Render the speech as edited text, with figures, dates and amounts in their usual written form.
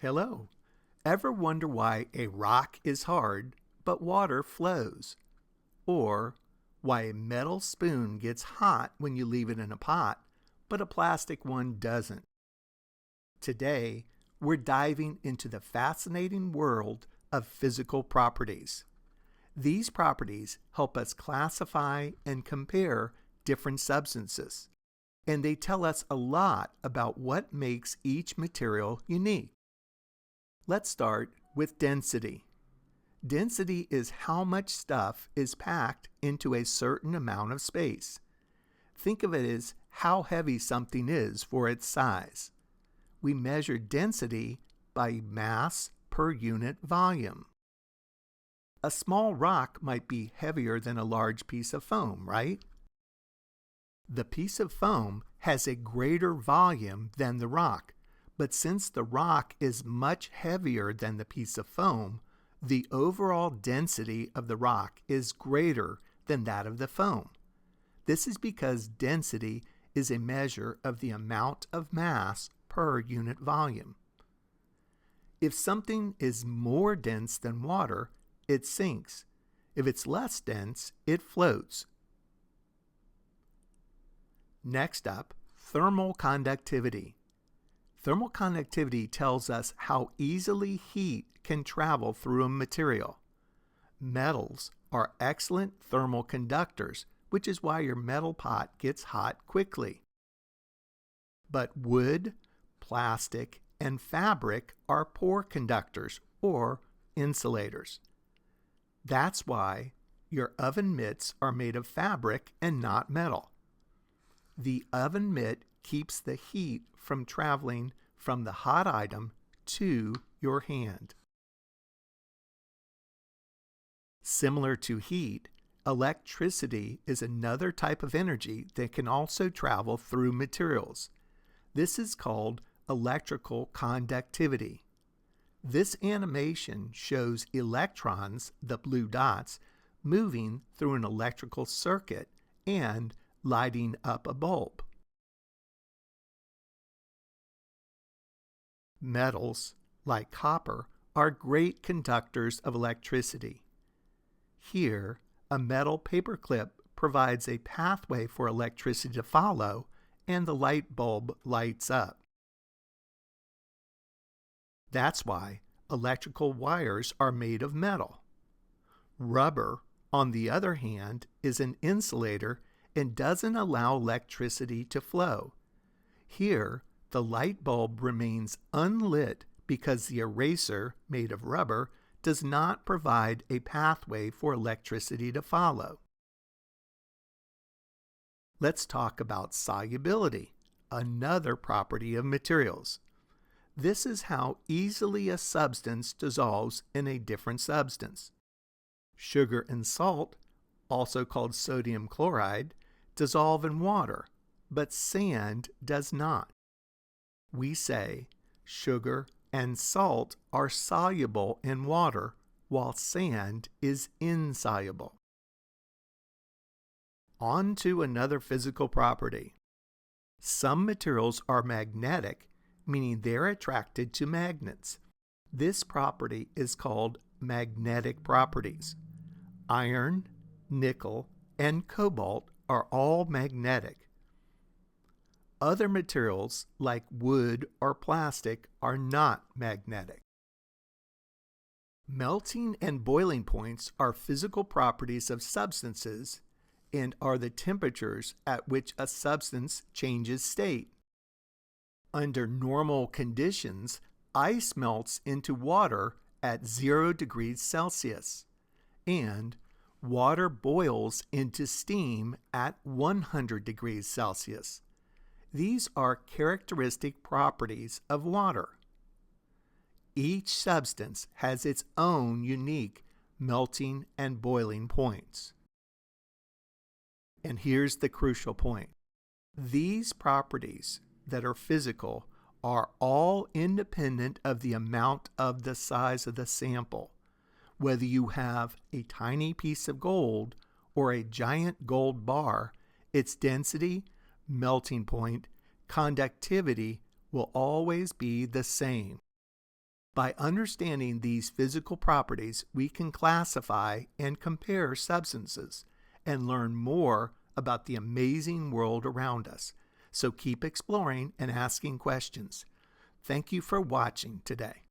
Hello. Ever wonder why a rock is hard but water flows? Or why a metal spoon gets hot when you leave it in a pot but a plastic one doesn't? Today, we're diving into the fascinating world of physical properties. These properties help us classify and compare different substances, and they tell us a lot about what makes each material unique. Let's start with density. Density is how much stuff is packed into a certain amount of space. Think of it as how heavy something is for its size. We measure density by mass per unit volume. A small rock might be heavier than a large piece of foam, right? The piece of foam has a greater volume than the rock, but since the rock is much heavier than the piece of foam, the overall density of the rock is greater than that of the foam. This is because density is a measure of the amount of mass per unit volume. If something is more dense than water, it sinks. If it's less dense, it floats. Next up, thermal conductivity. Thermal conductivity tells us how easily heat can travel through a material. Metals are excellent thermal conductors, which is why your metal pot gets hot quickly. But wood, plastic, and fabric are poor conductors or insulators. That's why your oven mitts are made of fabric and not metal. The oven mitt keeps the heat from traveling from the hot item to your hand. Similar to heat, electricity is another type of energy that can also travel through materials. This is called electrical conductivity. This animation shows electrons, the blue dots, moving through an electrical circuit and lighting up a bulb. Metals, like copper, are great conductors of electricity. Here, a metal paperclip provides a pathway for electricity to follow, and the light bulb lights up. That's why electrical wires are made of metal. Rubber, on the other hand, is an insulator and doesn't allow electricity to flow. Here, the light bulb remains unlit because the eraser, made of rubber, does not provide a pathway for electricity to follow. Let's talk about solubility, another property of materials. This is how easily a substance dissolves in a different substance. Sugar and salt, also called sodium chloride, dissolve in water, but sand does not. We say sugar and salt are soluble in water, while sand is insoluble. On to another physical property. Some materials are magnetic, meaning they're attracted to magnets. This property is called magnetic properties. Iron, nickel, and cobalt are all magnetic. Other materials, like wood or plastic, are not magnetic. Melting and boiling points are physical properties of substances and are the temperatures at which a substance changes state. Under normal conditions, ice melts into water at 0 degrees Celsius, and water boils into steam at 100 degrees Celsius. These are characteristic properties of water. Each substance has its own unique melting and boiling points. And here's the crucial point. These properties that are physical are all independent of the amount of the size of the sample. Whether you have a tiny piece of gold or a giant gold bar, its density, melting point, conductivity will always be the same. By understanding these physical properties, we can classify and compare substances and learn more about the amazing world around us. So keep exploring and asking questions. Thank you for watching today.